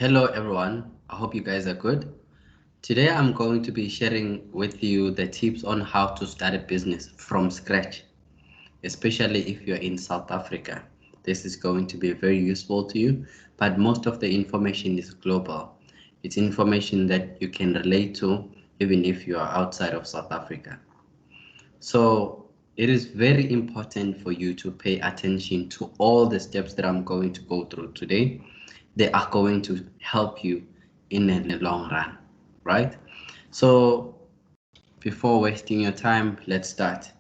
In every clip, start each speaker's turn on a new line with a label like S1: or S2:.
S1: Hello everyone, I hope you guys are good. Today I'm going to be sharing with you the tips on how to start a business from scratch, especially if you're in South Africa. This is going to be very useful to you, but most of the information is global. It's information that you can relate to even if you are outside of South Africa. So it is very important for you to pay attention to all the steps that I'm going to go through today. They are going to help you in the long run, right? So before wasting your time, let's start.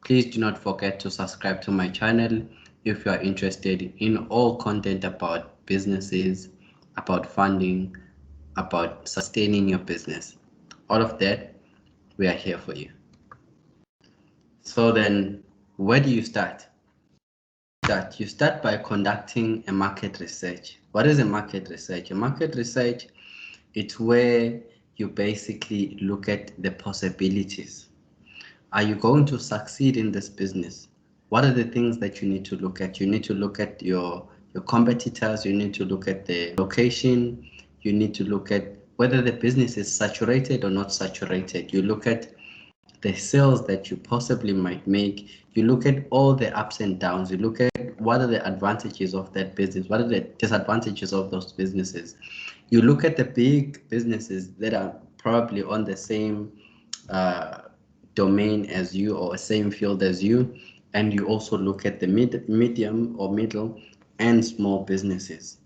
S1: Please do not forget to subscribe to my channel if you are interested in all content about businesses, about funding, about sustaining your business. All of that, we are here for you. So then, where do you start? You start by conducting a market research. What is a market research? A market research, it's where you basically look at the possibilities. Are you going to succeed in this business? What are the things that you need to look at? You need to look at your competitors, you need to look at the location, you need to look at whether the business is saturated or not saturated. You look at the sales that you possibly might make. You look at all the ups and downs. You look at what are the advantages of that business, what are the disadvantages of those businesses. You look at the big businesses that are probably on the same domain as you or same field as you, and you also look at the medium or middle and small businesses.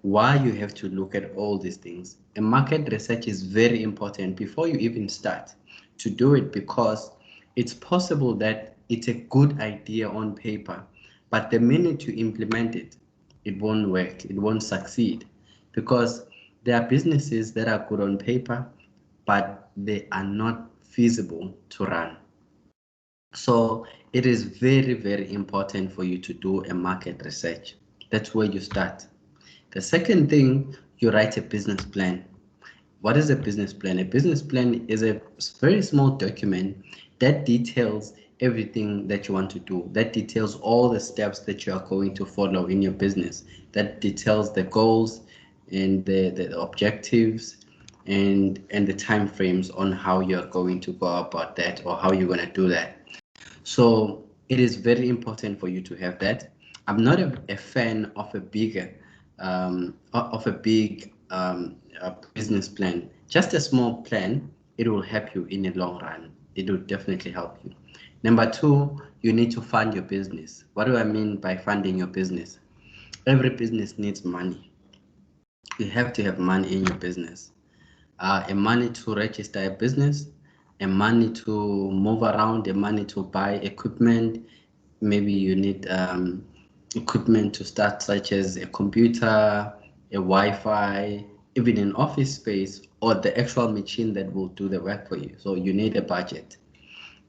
S1: Why you have to look at all these things? A market research is very important before you even start to do it, because it's possible that it's a good idea on paper, but the minute you implement it, it won't work, it won't succeed, because there are businesses that are good on paper, but they are not feasible to run. So it is very, very important for you to do a market research. That's where you start. The second thing, you write a business plan. What is a business plan? A business plan is a very small document that details everything that you want to do, that details all the steps that you are going to follow in your business, that details the goals and the objectives and the time frames on how you're going to go about that or how you're going to do that. So it is very important for you to have that. I'm not a fan of a big business plan. Just a small plan, it will help you in the long run. It will definitely help you. Number two, you need to fund your business. What do I mean by funding your business? Every business needs money. You have to have money in your business. A money to register a business, a money to move around, a money to buy equipment. Maybe you need equipment to start, such as a computer, a Wi-Fi, even an office space, or the actual machine that will do the work for you. So you need a budget.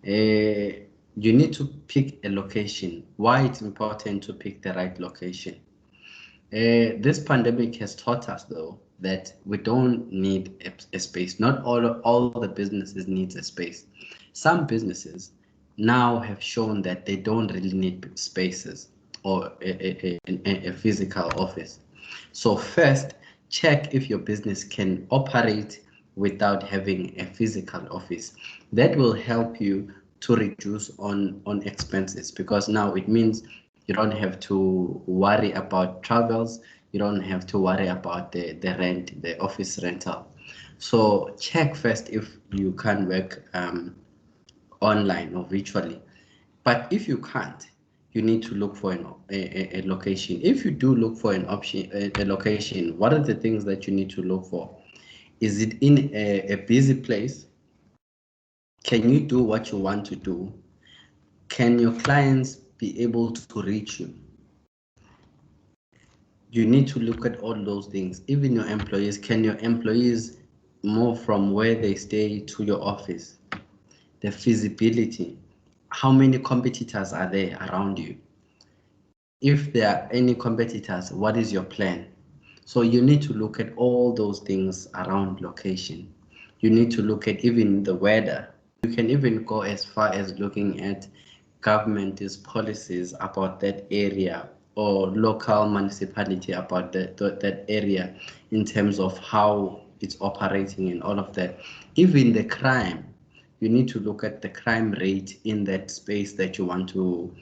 S1: You need to pick a location. Why it's important to pick the right location? This pandemic has taught us, though, that we don't need a space. Not all the businesses needs a space. Some businesses now have shown that they don't really need spaces or a physical office. So first, check if your business can operate without having a physical office. That will help you to reduce on expenses, because now it means you don't have to worry about travels, you don't have to worry about the rent, the office rental. So check first if you can work online or virtually. But if you can't, you need to look for a location. If you do look for an option, a location, what are the things that you need to look for? Is it in a busy place? Can you do what you want to do? Can your clients be able to reach you? You need to look at all those things. Even your employees, can your employees move from where they stay to your office? The feasibility. How many competitors are there around you? If there are any competitors, what is your plan? So you need to look at all those things around location. You need to look at even the weather. You can even go as far as looking at government's policies about that area or local municipality about that area in terms of how it's operating and all of that. Even the crime, you need to look at the crime rate in that space that you want to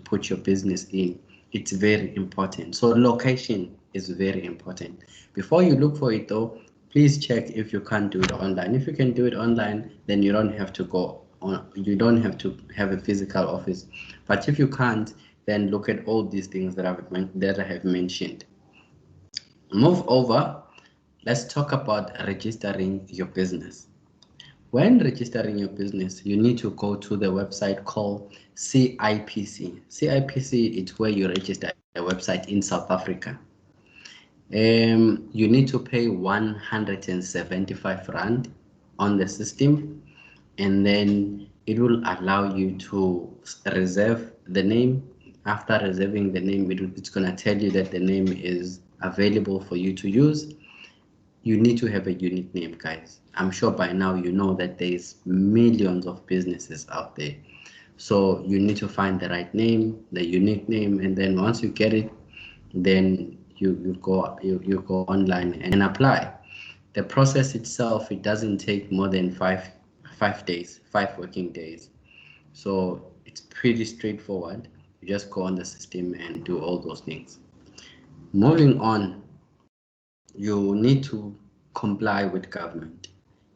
S1: put your business in. It's very important. So location is very important. Before you look for it though, please check if you can't do it online. If you can do it online, then you don't have to go on, you don't have to have a physical office. But if you can't, then look at all these things that I have mentioned. Move over. Let's talk about registering your business. When registering your business, you need to go to the website called CIPC. CIPC is where you register a website in South Africa. You need to pay 175 Rand on the system, and then it will allow you to reserve the name. After reserving the name, it's going to tell you that the name is available for you to use. You need to have a unique name, guys. I'm sure by now you know that there's millions of businesses out there. So you need to find the right name, the unique name, and then once you get it, then you go online and apply. The process itself, it doesn't take more than five days, 5 working days. So it's pretty straightforward. You just go on the system and do all those things. Moving on, you need to comply with government.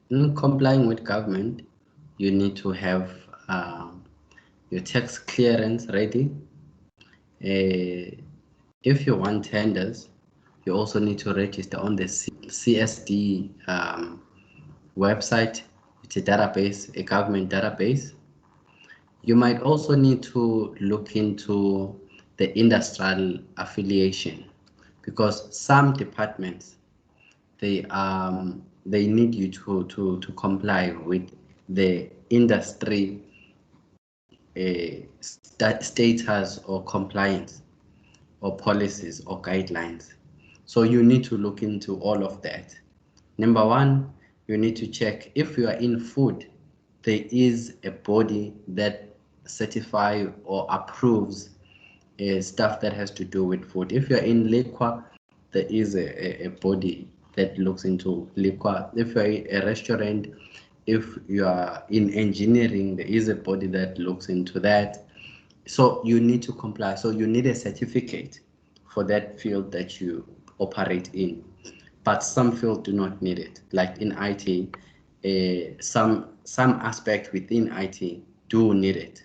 S1: In complying with government, you need to have your tax clearance ready. If you want tenders, you also need to register on the CSD website. It's a database, a government database. You might also need to look into the industrial affiliation, because some departments, they need you to comply with the industry status or compliance or policies or guidelines. So you need to look into all of that. Number one, you need to check if you are in food, there is a body that certifies or approves stuff that has to do with food. If you're in liquor, there is a body that looks into liquor. If you're a restaurant, if you are in engineering, there is a body that looks into that. So you need to comply. So you need a certificate for that field that you operate in. But some fields do not need it. Like in IT, some aspect within IT do need it,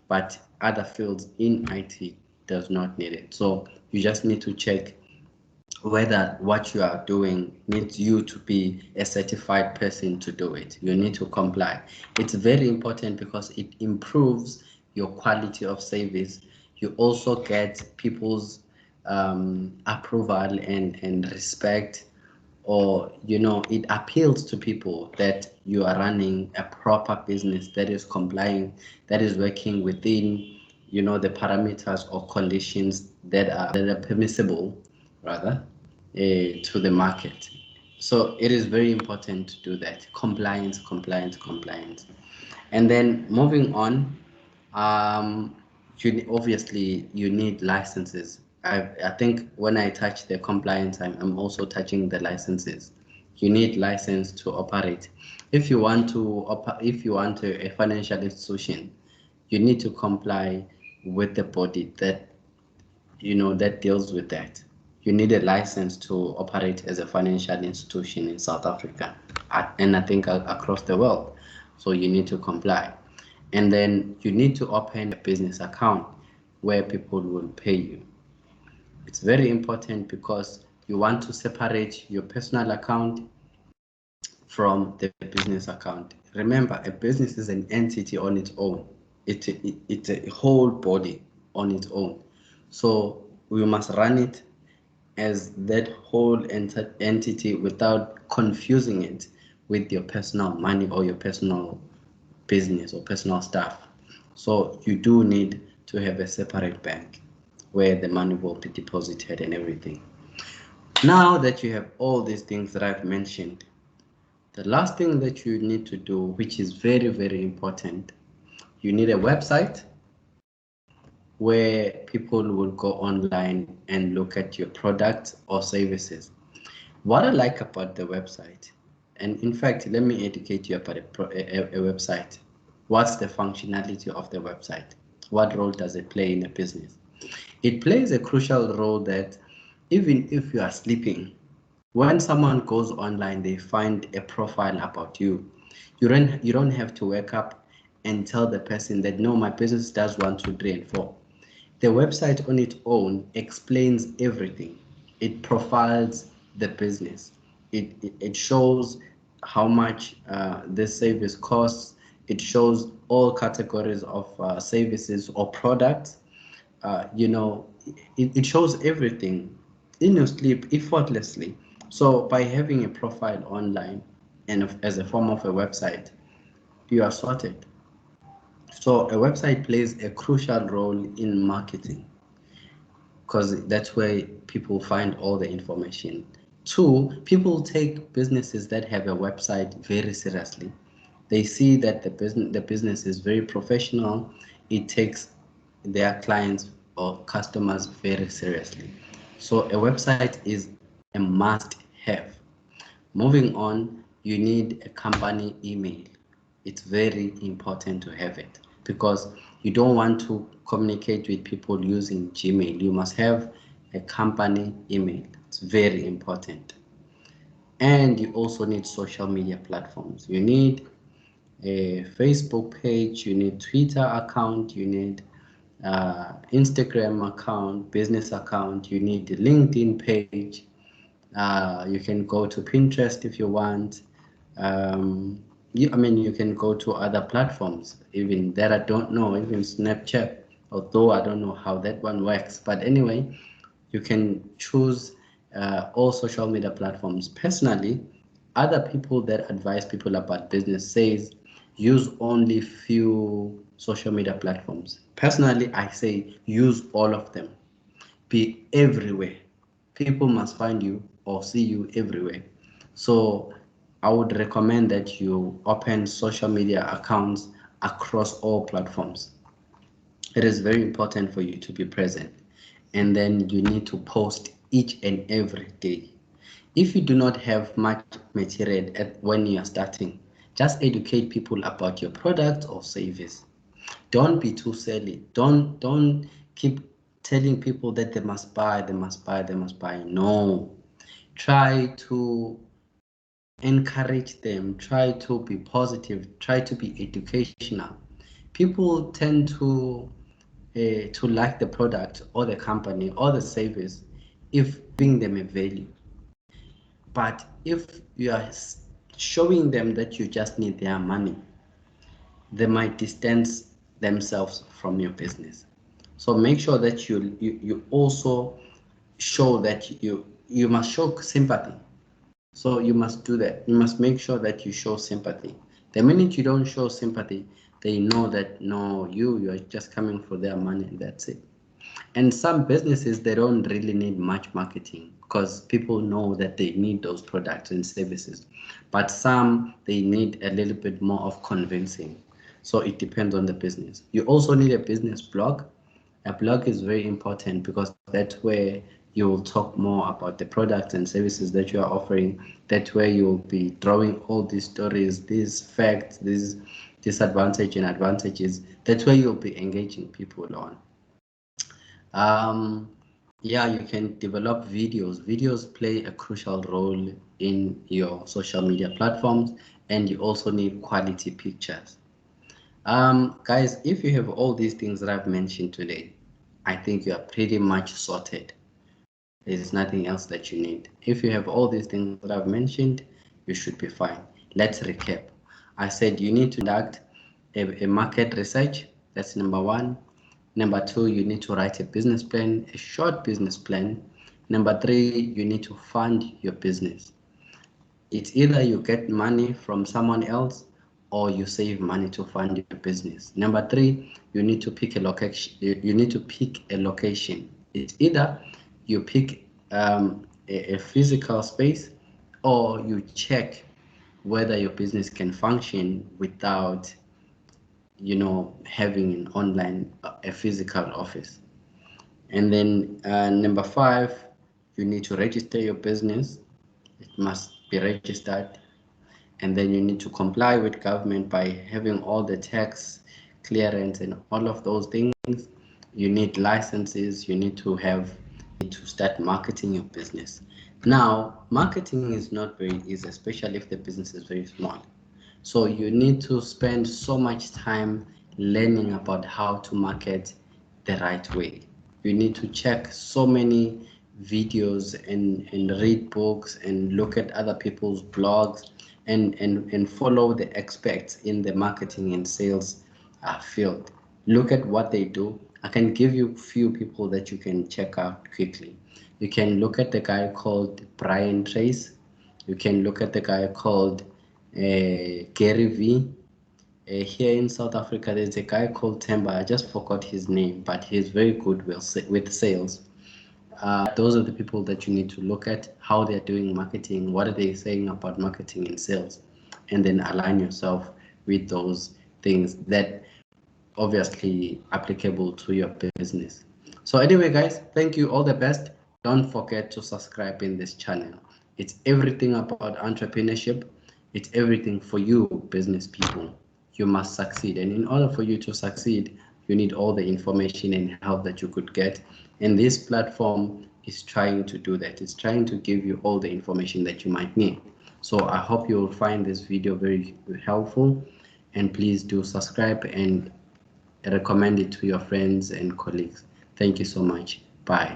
S1: but other fields in IT does not need it. So you just need to check whether what you are doing needs you to be a certified person to do it. You need to comply. It's very important because it improves your quality of service. You also get people's approval and respect, or it appeals to people that you are running a proper business that is complying, that is working within the parameters or conditions that are permissible, rather, to the market. So it is very important to do that. Compliance, compliance, compliance. And then moving on, obviously you need licenses. I think when I touch the compliance, I'm also touching the licenses. You need license to operate. If you want a financial institution, you need to comply with the body that that deals with that. You need a license to operate as a financial institution in South Africa, and I think across the world. So you need to comply. And then you need to open a business account where people will pay you. It's very important because you want to separate your personal account from the business account. Remember, a business is an entity on its own. It's a whole body on its own. So we must run it as that whole entity without confusing it with your personal money or your personal business or personal stuff. So you do need to have a separate bank where the money will be deposited and everything. Now that you have all these things that I've mentioned, the last thing that you need to do, which is very, very important, you need a website, where people will go online and look at your products or services. What I like about the website, and in fact, let me educate you about a website. What's the functionality of the website? What role does it play in a business? It plays a crucial role that even if you are sleeping, when someone goes online, they find a profile about you. You don't have to wake up and tell the person that no, my business does 1, 2, 3, and 4. The website on its own explains everything. It profiles the business. It shows how much this service costs. It shows all categories of services or products. It shows everything in your sleep effortlessly. So by having a profile online and as a form of a website, you are sorted. So a website plays a crucial role in marketing because that's where people find all the information. Two, people take businesses that have a website very seriously. They see that the business is very professional. It takes their clients or customers very seriously. So a website is a must have. Moving on, you need a company email. It's very important to have it because you don't want to communicate with people using Gmail. You must have a company email. It's very important. And you also need social media platforms. You need a Facebook page, you need Twitter account, you need Instagram account, business account, you need the LinkedIn page. You can go to Pinterest if you want. You can go to other platforms, even that I don't know, even Snapchat, although I don't know how that one works. But anyway, you can choose all social media platforms. Personally, other people that advise people about business says use only few social media platforms. Personally, I say use all of them. Be everywhere. People must find you or see you everywhere. So I would recommend that you open social media accounts across all platforms. It is very important for you to be present, and then you need to post each and every day. If you do not have much material when you are starting, just educate people about your product or service. Don't be too silly. Don't keep telling people that they must buy, they must buy, they must buy. No. Try to encourage them, try to be positive, try to be educational. People tend to like the product or the company or the service if giving them a value. But if you are showing them that you just need their money, they might distance themselves from your business. So make sure that you also show that you must show sympathy. So you must do that. You must make sure that you show sympathy. The minute you don't show sympathy, they know that no, you're just coming for their money and that's it. And some businesses, they don't really need much marketing because people know that they need those products and services. But some, they need a little bit more of convincing. So it depends on the business. You also need a business blog. A blog is very important because that's where you will talk more about the products and services that you are offering. That way you'll be drawing all these stories, these facts, these disadvantages and advantages. That's where you'll be engaging people on. Um, yeah, you can develop videos. Videos play a crucial role in your social media platforms, and you also need quality pictures. Guys, if you have all these things that I've mentioned today, I think you are pretty much sorted. There's nothing else that you need. If you have all these things that I've mentioned, you should be fine. Let's recap. I said you need to conduct a market research. That's number one. Number two, you need to write a business plan, a short business plan. Number three, you need to fund your business. It's either you get money from someone else or you save money to fund your business. Number three, you need to pick a location. You need to pick a location. It's either you pick a physical space or you check whether your business can function without having an online, a physical office. And then number 5, you need to register your business. It must be registered. And then you need to comply with government by having all the tax clearance and all of those things. You need licenses. You need to start marketing your business. Now, marketing is not very easy, especially if the business is very small. So you need to spend so much time learning about how to market the right way. You need to check so many videos and read books and look at other people's blogs and follow the experts in the marketing and sales field. Look at what they do. I can give you a few people that you can check out quickly. You can look at the guy called Brian Trace. You can look at the guy called Gary V. Here in South Africa, there's a guy called Temba. I just forgot his name, but he's very good with sales. Those are the people that you need to look at, how they're doing marketing, what are they saying about marketing and sales, and then align yourself with those things that obviously applicable to your business. So anyway, guys, thank you. All the best. Don't forget to subscribe in this channel. It's everything about entrepreneurship. It's everything for you business people. You must succeed, and in order for you to succeed, you need all the information and help that you could get. And this platform is trying to do that. It's trying to give you all the information that you might need. So I hope you will find this video very helpful, and please do subscribe and recommend it to your friends and colleagues. Thank you so much. Bye.